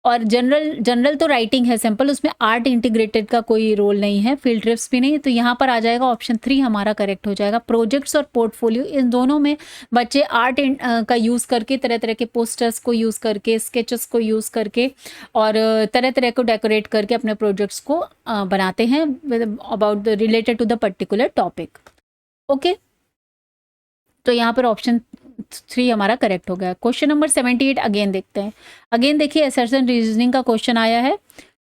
और जनरल तो राइटिंग है सिंपल, उसमें आर्ट इंटीग्रेटेड का कोई रोल नहीं है, फील्ड ट्रिप्स भी नहीं। तो यहाँ पर आ जाएगा ऑप्शन 3 हमारा करेक्ट हो जाएगा। प्रोजेक्ट्स और पोर्टफोलियो, इन दोनों में बच्चे आर्ट का यूज़ करके, तरह तरह के पोस्टर्स को यूज़ करके, स्केचेस को यूज़ करके और तरह तरह को डेकोरेट करके अपने प्रोजेक्ट्स को बनाते हैं about the related to the particular topic. Okay, तो यहाँ पर ऑप्शन 3 हमारा करेक्ट हो गया। क्वेश्चन नंबर 78 अगेन देखते हैं। अगेन देखिए असर्शन रीजनिंग का क्वेश्चन आया है।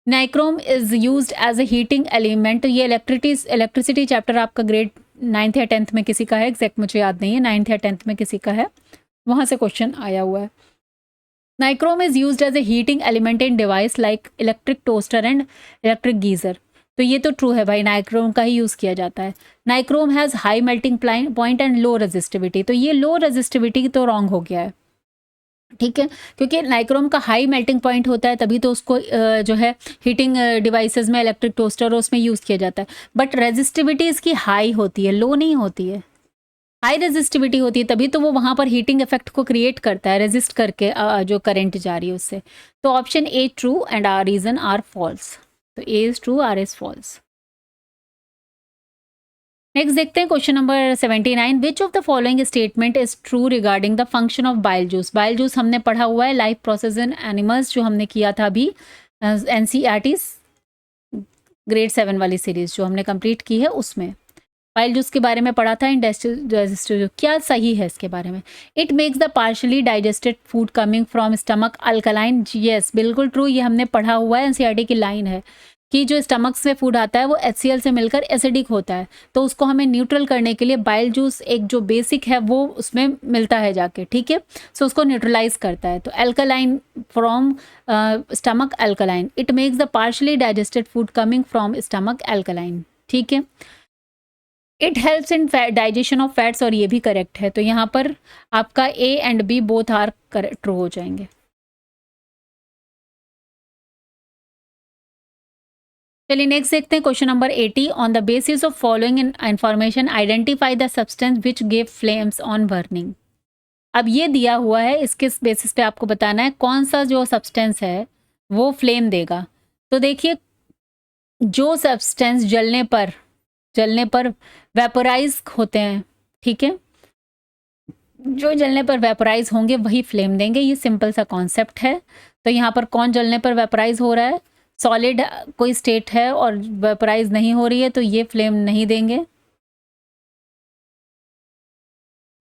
Nichrome is used as a heating element. ये इलेक्ट्रिसिटी चैप्टर आपका ग्रेड 9th या 10th में किसी का है, एग्जैक्ट मुझे याद नहीं है, 9th या 10th में किसी का है, वहाँ से क्वेश्चन आया हुआ है। Nichrome is used as a heating element in device like electric toaster and electric geyser. तो ये तो ट्रू है भाई, नाइक्रोम का ही यूज़ किया जाता है। Nichrome has high melting point and low resistivity, तो ये लो रेजिस्टिविटी तो रॉन्ग हो गया है, ठीक है, क्योंकि नाइक्रोम का हाई मेल्टिंग पॉइंट होता है तभी तो उसको जो है हीटिंग डिवाइसेस में, इलेक्ट्रिक टोस्टर और उसमें यूज़ किया जाता है। बट रेजिस्टिविटी इसकी हाई होती है, लो नहीं होती है। हाई रेजिस्टिविटी होती है तभी तो वो वहाँ पर हीटिंग इफेक्ट को क्रिएट करता है, रेजिस्ट करके जो करंट जा रही है उससे। तो option A true and R reason R false. तो A is true, R is false. Next देखते हैं question number 79। Which of the following statement is true regarding the function of bile juice. Bile juice हमने पढ़ा हुआ है, life process in animals, जो हमने किया था अभी एनसीईआरटी ग्रेड 7 वाली सीरीज जो हमने कंप्लीट की है, उसमें बाइल जूस के बारे में पढ़ा था। डाइजेस्टिव क्या सही है इसके बारे में। It makes the partially digested food coming from stomach alkaline. Yes बिल्कुल ट्रू, ये हमने पढ़ा हुआ है, एनसीईआरटी की लाइन है कि जो स्टमक से फूड आता है वो HCl से मिलकर एसिडिक होता है, तो उसको हमें न्यूट्रल करने के लिए बाइल जूस एक जो बेसिक है वो उसमें मिलता है जाके, ठीक है, सो उसको न्यूट्रलाइज करता है। तो alkaline from stomach alkaline, it makes the partially digested food coming from stomach alkaline, ठीक है। It helps in digestion of fats, और ये भी करेक्ट है। तो यहाँ पर आपका A and B both are true हो जाएंगे। चलिए नेक्स्ट देखते हैं question number 80। On the basis of following information identify the substance which give flames on burning. अब ये दिया हुआ है, इसके बेसिस पे आपको बताना है कौन सा जो सब्सटेंस है वो फ्लेम देगा। तो देखिए, जो सब्सटेंस जलने पर वेपोराइज होते हैं, ठीक है, जो जलने पर वेपोराइज होंगे वही फ्लेम देंगे। ये सिंपल सा कॉन्सेप्ट है। तो यहाँ पर कौन जलने पर वेपोराइज हो रहा है, सॉलिड कोई स्टेट है और वेपोराइज नहीं हो रही है, तो ये फ्लेम नहीं देंगे।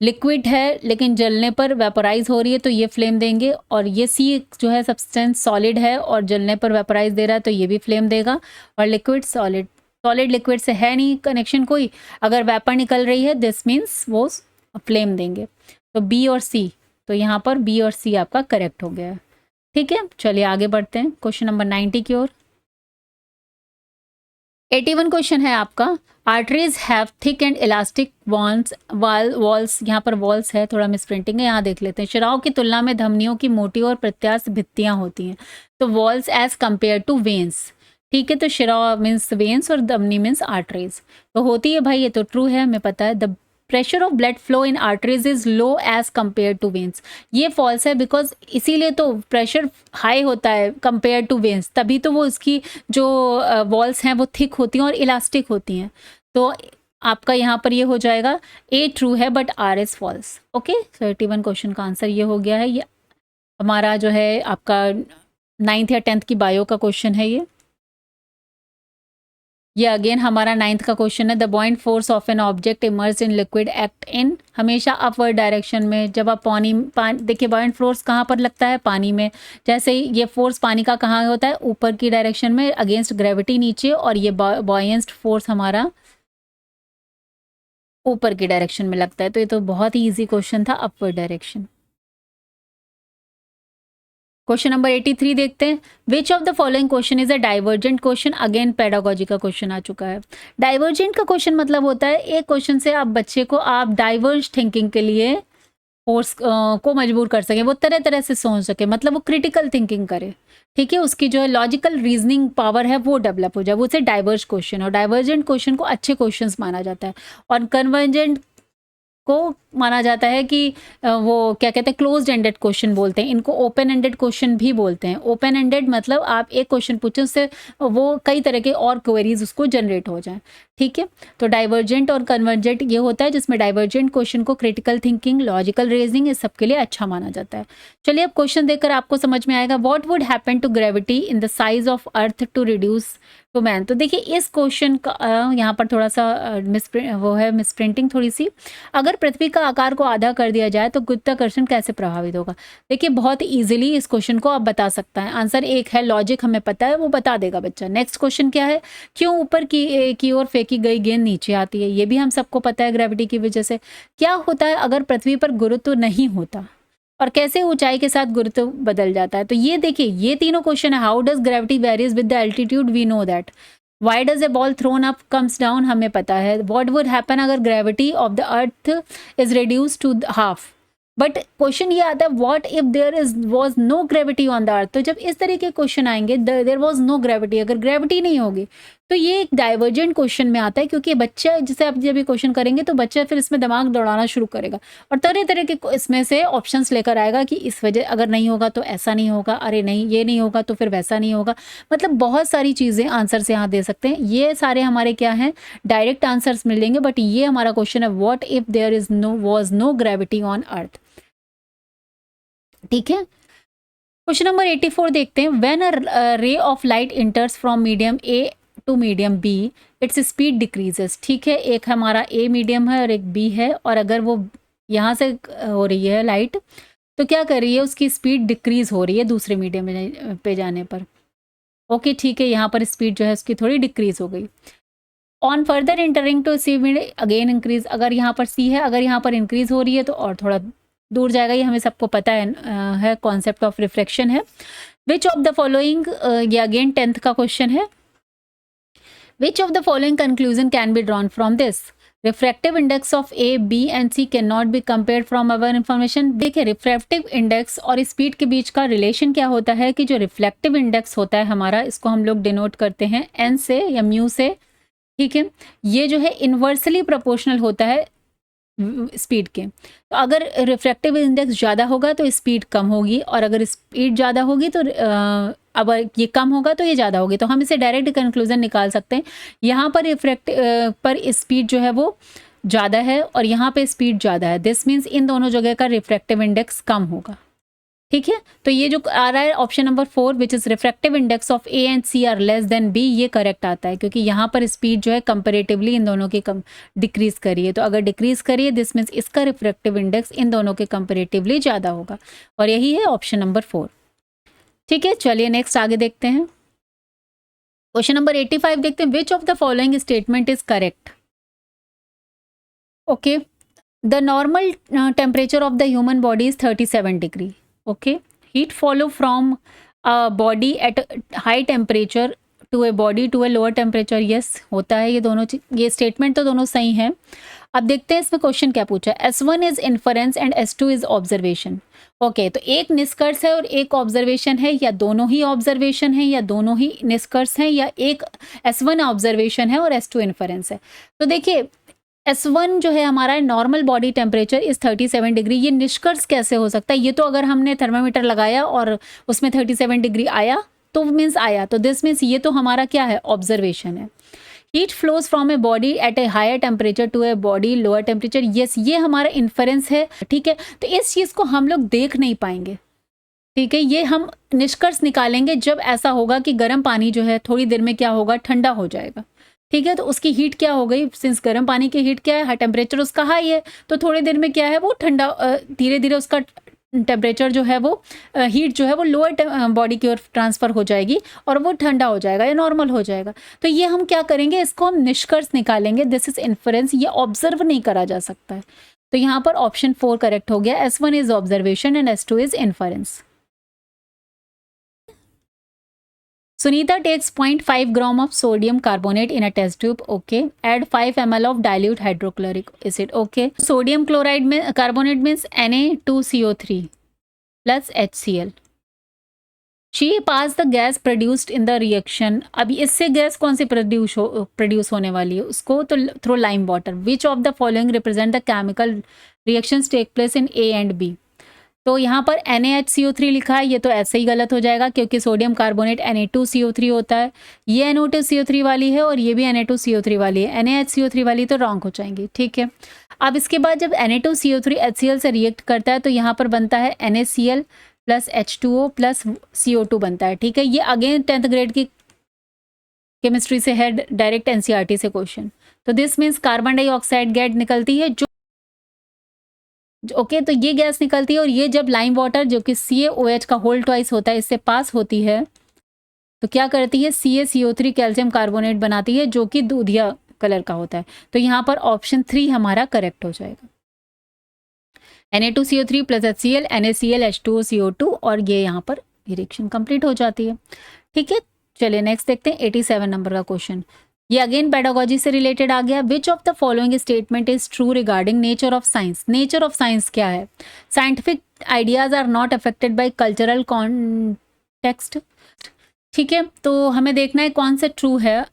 लिक्विड है लेकिन जलने पर वेपोराइज हो रही है, तो ये फ्लेम देंगे। और ये सी जो है सब्सटेंस सॉलिड है और जलने पर वेपोराइज दे रहा है, तो ये भी फ्लेम देगा। और लिक्विड सॉलिड लिक्विड से है नहीं कनेक्शन कोई, अगर वेपर निकल रही है दिस मीन्स वो फ्लेम देंगे। तो बी और सी, तो यहाँ पर बी और सी आपका करेक्ट हो गया है, ठीक है। चलिए आगे बढ़ते हैं क्वेश्चन नंबर 90 की ओर। 81 क्वेश्चन है आपका। Arteries have thick and elastic walls, यहाँ पर वॉल्स है, थोड़ा मिसप्रिंटिंग है, यहाँ देख लेते हैं। शिराओं की तुलना में धमनियों की मोटी और प्रत्यास्थ भित्तियां होती हैं, तो walls as compare to veins. ठीक है, तो शिरा मीन्स वेन्स और धमनी मीन्स आर्टरीज, तो होती है भाई, ये तो ट्रू है, हमें पता है। The pressure of blood flow in arteries is low as compare to veins, ये फॉल्स है, बिकॉज इसीलिए तो प्रेशर हाई होता है कंपेयर टू वेन्स, तभी तो वो इसकी जो वॉल्स हैं वो थिक होती हैं और इलास्टिक होती हैं। तो आपका यहाँ पर ये हो जाएगा ए ट्रू है but R is false. Okay, so 81 question का आंसर ये हो गया है। ये हमारा जो है आपका 9th या 10th की बायो का क्वेश्चन है ये अगेन हमारा 9th का क्वेश्चन है। The बॉइंट force of an object emerge in liquid act in, हमेशा अपवर्ड डायरेक्शन में। जब आप पानी देखिए बॉइंट फोर्स कहाँ पर लगता है, पानी में। जैसे ये फोर्स पानी का कहाँ होता है, ऊपर की डायरेक्शन में अगेंस्ट ग्रेविटी नीचे, और ये बॉयंस्ट फोर्स हमारा ऊपर की डायरेक्शन में लगता है। तो ये तो बहुत ही ईजी क्वेश्चन था, अपवर्ड डायरेक्शन। क्वेश्चन नंबर 83 देखते हैं। Which of the following question is a divergent question, again pedagogy का क्वेश्चन आ चुका है। डाइवर्जेंट का क्वेश्चन मतलब होता है एक क्वेश्चन से आप बच्चे को आप डाइवर्ज थिंकिंग के लिए फोर्स को मजबूर कर सके, वो तरह तरह से सोच सके, मतलब वो क्रिटिकल थिंकिंग करे। ठीक है, उसकी जो है लॉजिकल रीजनिंग पावर है वो डेवलप हो जाए, वो उसे डाइवर्ज क्वेश्चन। और डाइवर्जेंट क्वेश्चन को अच्छे क्वेश्चंस माना जाता है, और कन्वर्जेंट को माना जाता है कि वो क्या कहते हैं, क्लोज्ड एंडेड क्वेश्चन बोलते हैं इनको, ओपन एंडेड क्वेश्चन भी बोलते हैं। ओपन एंडेड मतलब आप एक क्वेश्चन पूछे, उससे वो कई तरह के और क्वेरीज उसको जनरेट हो जाएं। ठीक है, तो डाइवर्जेंट और कन्वर्जेंट ये होता है, जिसमें डाइवर्जेंट क्वेश्चन को क्रिटिकल थिंकिंग, लॉजिकल रीजनिंग, इस सब के लिए अच्छा माना जाता है। चलिए अब क्वेश्चन देखकर आपको समझ में आएगा। What would happen to gravity in the size of earth to reduce to man. तो देखिए इस क्वेश्चन का यहाँ पर थोड़ा सा मिसप्रिंटिंग थोड़ी सी। अगर पृथ्वी का आकार को आधा कर दिया जाए तो गुरुत्वाकर्षण कैसे प्रभावित होगा। देखिए बहुत इजीली इस क्वेश्चन को आप बता सकता है। आंसर एक है, लॉजिक हमें पता है, वो बता देगा बच्चा। नेक्स्ट क्वेश्चन क्या है, क्यों ऊपर की ओर फेंकी गई गेंद नीचे आती है, ये भी हम सबको पता है, ग्रेविटी की वजह से। क्या होता है अगर पृथ्वी पर गुरुत्व नहीं होता, और कैसे ऊंचाई के साथ गुरुत्व बदल जाता है। तो ये देखिए ये तीनों क्वेश्चन है। How does gravity varies with the altitude, we know that. Why does a ball thrown up comes down, हमें पता है। व्हाट वुड हैपन अगर gravity of the earth is reduce to half. But question ये आता है what if there was no gravity on the earth. तो जब इस तरह के क्वेश्चन आएंगे, देयर वॉज नो ग्रेविटी, अगर ग्रेविटी नहीं होगी, तो ये एक डाइवर्जेंट क्वेश्चन में आता है, क्योंकि बच्चा जिसे आप जब ये क्वेश्चन करेंगे तो बच्चा फिर इसमें दिमाग दौड़ाना शुरू करेगा, और तरह तरह के इसमें से ऑप्शंस लेकर आएगा कि इस वजह अगर नहीं होगा तो ऐसा नहीं होगा, अरे नहीं ये नहीं होगा तो फिर वैसा नहीं होगा। मतलब बहुत सारी चीज़ें आंसर से यहाँ दे सकते हैं। ये सारे हमारे क्या हैं, डायरेक्ट आंसर्स मिलेंगे, बट ये हमारा क्वेश्चन है what if there was no gravity on earth. ठीक है, क्वेश्चन नंबर 84 देखते हैं। When a ray of light enters from medium A to medium B, its speed decreases. ठीक है, एक हमारा ए मीडियम है और एक बी है, और अगर वो यहाँ से हो रही है लाइट, तो क्या कर रही है, उसकी स्पीड डिक्रीज हो रही है दूसरे मीडियम पे जाने पर। ओके ठीक है, यहाँ पर स्पीड जो है उसकी थोड़ी डिक्रीज हो गई। On further entering to C again increase, अगर यहाँ पर सी है, अगर यहाँ पर इंक्रीज हो रही है तो और थोड़ा दूर जाएगा। ये हमें सबको पता है कॉन्सेप्ट ऑफ रिफ्लेक्शन है। विच ऑफ द फॉलोइंग, ये अगेन 10th का क्वेश्चन है। Which of the following conclusion can be drawn from this. Refractive index of A B and C can not be compared from our information. देखिए refractive index और speed के बीच का relation क्या होता है कि जो रिफ्लेक्टिव इंडेक्स होता है हमारा, इसको हम लोग डिनोट करते हैं एन से या म्यू से। ठीक है, ये जो है इन्वर्सली प्रोपोर्शनल होता है स्पीड के। तो अगर रिफ्रैक्टिव इंडेक्स ज़्यादा होगा तो स्पीड कम होगी, और अगर स्पीड ज़्यादा होगी तो अब ये कम होगा तो ये ज़्यादा होगी। तो हम इसे डायरेक्ट कंक्लूजन निकाल सकते हैं। यहाँ पर पर स्पीड जो है वो ज़्यादा है और यहाँ पे स्पीड ज़्यादा है, दिस मीन्स इन दोनों जगह का रिफ्रैक्टिव इंडेक्स कम होगा। ठीक है, तो ये जो आ रहा है option number 4 which is refractive index of A and C are less than B, ये करेक्ट आता है, क्योंकि यहाँ पर स्पीड जो है कंपेरेटिवली इन दोनों की कम डिक्रीज करिए। तो अगर डिक्रीज करिए दिस मीन्स इसका रिफ्रैक्टिव इंडेक्स इन दोनों के कंपेरेटिवली ज़्यादा होगा, और यही है ऑप्शन नंबर 4। ठीक है, चलिए नेक्स्ट आगे देखते हैं। क्वेश्चन नंबर 85 देखते हैं। Which of the following statement is correct. Okay, the normal temperature of the human body is 37 degree. Okay, heat follow from a body at high temperature to a body to a lower temperature, yes होता है ये दोनों चीज, ये statement तो दोनों सही हैं। अब देखते हैं इसमें क्वेश्चन क्या पूछा है। S1 is inference and S2 is observation. Okay, तो एक निष्कर्ष है और एक ऑब्जर्वेशन है, या दोनों ही ऑब्जर्वेशन है, या दोनों ही निष्कर्ष है, या एक S1 ऑब्जर्वेशन है और S2 इन्फरेंस है। तो देखिए S1 जो है हमारा normal body temperature is 37 degree, ये निष्कर्ष कैसे हो सकता है? ये तो अगर हमने थर्मामीटर लगाया और उसमें 37 डिग्री आया तो मीन्स आया, तो दिस मीन्स ये तो हमारा क्या है, ऑब्जर्वेशन है। Heat flows from a body at a higher temperature to a body lower temperature, yes ये हमारा इन्फरेंस है, ठीक है। तो इस चीज़ को हम लोग देख नहीं पाएंगे, ठीक है, ये हम निष्कर्ष निकालेंगे जब ऐसा होगा कि गर्म पानी जो है थोड़ी देर में क्या होगा, ठंडा हो जाएगा, ठीक है। तो उसकी हीट क्या हो गई, सिंस गर्म पानी की हीट क्या है, टेम्परेचर उसका हाई है, तो थोड़ी देर में क्या है वो ठंडा, धीरे धीरे उसका टेम्परेचर जो है वो हीट जो है वो लोअर बॉडी की ओर ट्रांसफ़र हो जाएगी और वो ठंडा हो जाएगा या नॉर्मल हो जाएगा। तो ये हम क्या करेंगे, इसको हम निष्कर्ष निकालेंगे, दिस इज इन्फरेंस, ये ऑब्जर्व नहीं करा जा सकता है। तो यहाँ पर ऑप्शन 4 करेक्ट हो गया, S1 is observation and S2 is inference. Sunita takes 0.5 gram of sodium carbonate in a test tube. Okay. Add 5 ml of dilute hydrochloric acid. Okay. Sodium chloride में carbonate means Na2CO3 plus HCl. She passed the gas produced in the reaction. अभी इससे gas कौन सी produce होने वाली है उसको, तो through lime water. Which of the following represent the chemical reactions take place in A and B? तो यहाँ पर NaHCO3 लिखा है, ये तो ऐसे ही गलत हो जाएगा क्योंकि सोडियम कार्बोनेट Na2CO3 होता है, ये NO2CO3 वाली है और ये भी Na2CO3 वाली है, NaHCO3 वाली तो रॉन्ग हो जाएंगी, ठीक है। अब इसके बाद जब Na2CO3 HCl से रिएक्ट करता है तो यहाँ पर बनता है NaCl plus H2O plus CO2 बनता है, ठीक है। ये अगेन 10th ग्रेड की केमिस्ट्री से है, डायरेक्ट NCERT से क्वेश्चन। तो this means carbon dioxide gas निकलती है जो ओके तो ये गैस निकलती है और ये जब लाइम वाटर जो कि CaOH का होल ट्वाइस होता है इससे पास होती है तो क्या करती है, CaCO3 कैल्शियम कार्बोनेट बनाती है जो कि दूधिया कलर का होता है। तो यहाँ पर ऑप्शन 3 हमारा करेक्ट हो जाएगा, Na2CO3 plus HCl NaCl H2O CO2, और ये यहाँ पर रिएक्शन कंप्लीट हो जाती है, ठीक है। चलिए नेक्स्ट देखते हैं 87 नंबर का क्वेश्चन। ये अगेन पेडागोजी से रिलेटेड आ गया। Which of the following statement is true regarding nature of science. Nature of science क्या है, scientific ideas are not affected by cultural context, ठीक है। तो हमें देखना है कौन सा ट्रू है,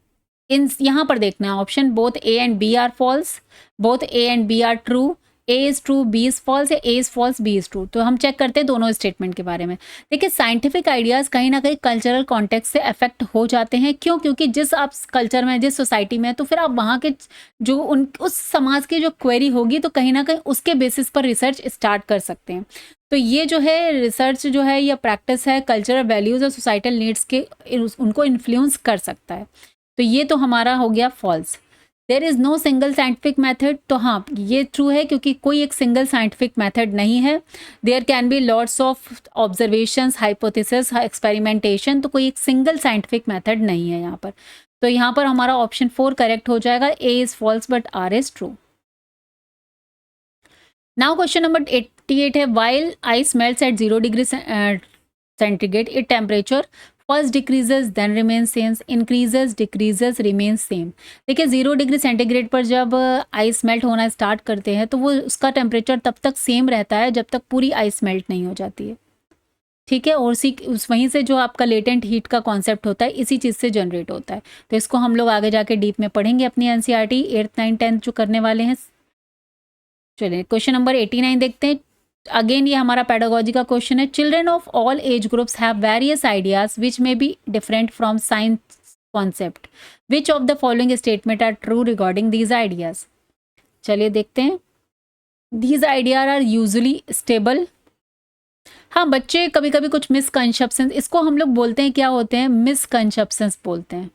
इन यहाँ पर देखना है option both A and B are false, both A and B are true, A is true B is false, या A is false B is true. तो हम चेक करते हैं दोनों स्टेटमेंट के बारे में। देखिए साइंटिफिक आइडियाज़ कहीं ना कहीं कल्चरल कॉन्टेक्स्ट से अफेक्ट हो जाते हैं, क्यों, क्योंकि जिस आप कल्चर में जिस सोसाइटी में तो फिर आप वहाँ के जो उस समाज की जो क्वेरी होगी तो कहीं ना कहीं उसके बेसिस पर रिसर्च स्टार्ट कर सकते हैं। तो ये जो है रिसर्च जो है या प्रैक्टिस है कल्चरल वैल्यूज़ और सोसाइटल नीड्स के उनको इन्फ्लुएंस कर सकता है। तो ये तो हमारा हो गया false. There is no single scientific method, तो हाँ ये ट्रू है क्योंकि कोई एक सिंगल साइंटिफिक मेथड नहीं है। There can be lots of observations, hypothesis, experimentation, तो कोई एक सिंगल साइंटिफिक मेथड नहीं है यहाँ पर। तो यहाँ पर हमारा ऑप्शन 4 करेक्ट हो जाएगा, A is false but R is true. Now question number 88 है, while ice melts at 0 degree centigrade it temperature first decreases then remain same, increases decreases remain same. देखिए 0 डिग्री सेंटीग्रेड पर जब ice melt होना start करते हैं तो वो उसका टेम्परेचर तब तक सेम रहता है जब तक पूरी आइस मेल्ट नहीं हो जाती है, ठीक है। और वहीं से जो आपका लेटेंट हीट का कॉन्सेप्ट होता है इसी चीज़ से जनरेट होता है। तो इसको हम लोग आगे जाके डीप में पढ़ेंगे अपनी NCERT 8th 9th 10th जो करने वाले हैं। चलिए क्वेश्चन नंबर 89 देखते हैं। अगेन ये हमारा पेडागोजी का क्वेश्चन है। Children of all age groups have various ideas which may be different from science concept, which of the following statement are true regarding these ideas. चलिए देखते हैं। These ideas are usually stable. हाँ बच्चे कभी कभी कुछ misconceptions, इसको हम लोग बोलते हैं क्या होते हैं, मिसकंसेप्शंस बोलते हैं,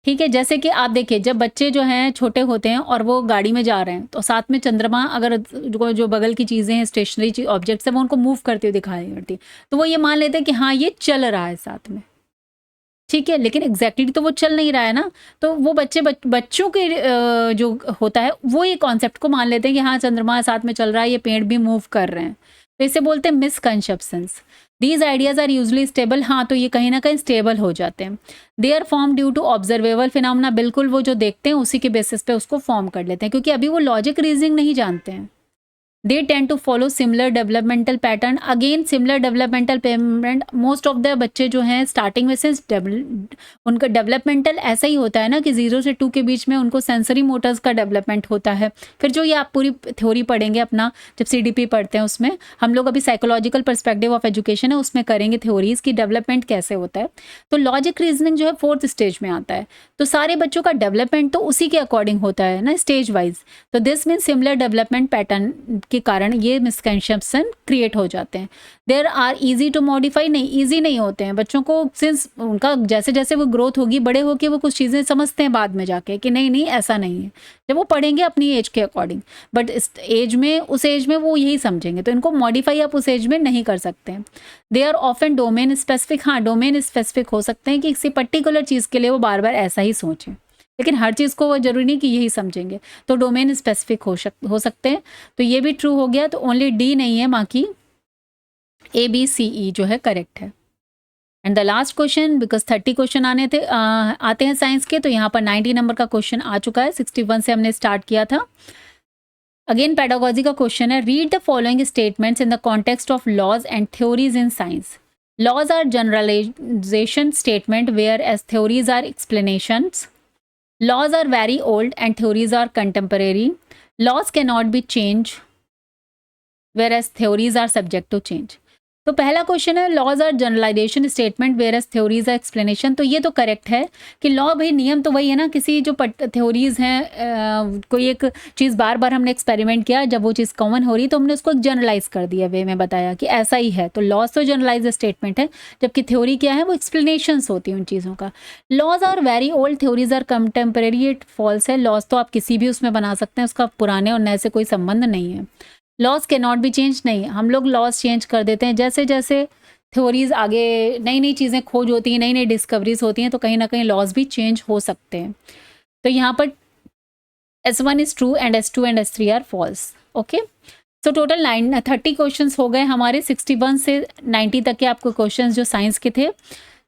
ठीक है। जैसे कि आप देखिए जब बच्चे जो हैं छोटे होते हैं और वो गाड़ी में जा रहे हैं तो साथ में चंद्रमा अगर जो बगल की चीज़ें हैं स्टेशनरी ऑब्जेक्ट्स हैं वो उनको मूव करती हुई दिखाई पड़ती है तो वो ये मान लेते हैं कि हाँ ये चल रहा है साथ में, ठीक है। लेकिन एग्जैक्टली तो वो चल नहीं रहा है ना, तो वो बच्चों के जो होता है वो ये कॉन्सेप्ट को मान लेते हैं कि हाँ चंद्रमा साथ में चल रहा है, ये पेड़ भी मूव कर रहे हैं, तो इसे बोलते हैं misconceptions. These ideas are usually stable, हाँ तो ये कहीं ना कहीं स्टेबल हो जाते हैं। They are form due to observable phenomena, बिल्कुल वो जो देखते हैं उसी के बेसिस पे उसको फॉर्म कर लेते हैं, क्योंकि अभी वो लॉजिक रीजनिंग नहीं जानते हैं। They tend to follow similar developmental pattern. Again similar developmental payment, most of the बच्चे जो हैं स्टार्टिंग में से उनका डेवलपमेंटल ऐसा ही होता है ना कि 0 से 2 के बीच में उनको सेंसरी मोटर्स का डेवलपमेंट होता है। फिर जो ये आप पूरी थ्योरी पढ़ेंगे अपना जब CDP पढ़ते हैं उसमें, हम लोग अभी साइकोलॉजिकल पर्सपेक्टिव ऑफ एजुकेशन है उसमें करेंगे थ्योरीज की डेवलपमेंट कैसे होता है। तो लॉजिक रीजनिंग जो है 4th स्टेज में आता है, तो सारे बच्चों का डेवलपमेंट तो उसी के अकॉर्डिंग होता है ना, स्टेज वाइज। तो this mean similar development pattern के कारण ये मिसकंसेप्शन क्रिएट हो जाते हैं। There are easy to modify, नहीं इजी नहीं होते हैं बच्चों को, सिंस उनका जैसे जैसे वो ग्रोथ होगी बड़े होके वो कुछ चीज़ें समझते हैं बाद में जाके कि नहीं नहीं ऐसा नहीं है, जब वो पढ़ेंगे अपनी एज के अकॉर्डिंग, बट इस एज में उस एज में वो यही समझेंगे, तो इनको मॉडिफाई आप उस एज में नहीं कर सकते हैं। They are often domain specific, हाँ डोमेन स्पेसिफिक हो सकते हैं कि किसी पर्टिकुलर चीज़ के लिए वो बार बार ऐसा ही सोचें, लेकिन हर चीज़ को वो जरूरी नहीं कि यही समझेंगे, तो डोमेन स्पेसिफिक हो सकते हैं। तो ये भी ट्रू हो गया, तो ओनली डी नहीं है, बाकी ABCE जो है करेक्ट है। And the last question, because 30 question आते हैं साइंस के, तो यहाँ पर 90 नंबर का क्वेश्चन आ चुका है, 61 से हमने स्टार्ट किया था। अगेन पेडागोजी का क्वेश्चन है, read the following statements in the context of laws and theories in science. Laws are generalization statement whereas theories are explanations. Laws are very old and theories are contemporary. Laws cannot be changed, whereas theories are subject to change. तो पहला question है, laws are generalization statement whereas theories are explanation, तो ये तो correct है कि law भाई नियम तो वही है ना, किसी जो थ्योरीज हैं कोई एक चीज़ बार बार हमने एक्सपेरिमेंट किया, जब वो चीज़ कॉमन हो रही तो हमने उसको जनरलाइज कर दिया, वे में बताया कि ऐसा ही है, तो लॉज तो जनरलाइज स्टेटमेंट है, जबकि थ्योरी क्या है वो एक्सप्लेनेशंस होती हैं उन चीज़ों का। Laws are very old, theories are contemporary, it false है, लॉज तो आप किसी भी उसमें बना सकते हैं, उसका पुराने और नए से कोई संबंध नहीं है। Laws can not be change, नहीं हम लोग लॉज चेंज कर देते हैं, जैसे जैसे थ्योरीज आगे नई नई चीज़ें खोज होती हैं, नई नई डिस्कवरीज होती हैं, तो कहीं ना कहीं लॉज भी चेंज हो सकते हैं। तो यहाँ पर S1 is true and S2 and S3 are false. Okay, so total 30 question हो गए हमारे, 61 से 90 तक के आपको क्वेश्चन जो साइंस के थे।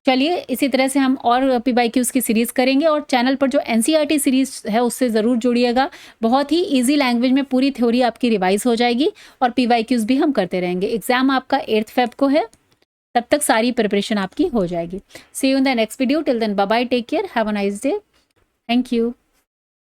चलिए इसी तरह से हम और PYQs की सीरीज़ करेंगे, और चैनल पर जो NCERT सीरीज़ है उससे ज़रूर जुड़िएगा, बहुत ही इजी लैंग्वेज में पूरी थ्योरी आपकी रिवाइज हो जाएगी, और PYQs भी हम करते रहेंगे। एग्जाम आपका 8 Feb को है, तब तक सारी प्रिपरेशन आपकी हो जाएगी। See you in the next video, till then bye bye, take care, have a nice day, thank you.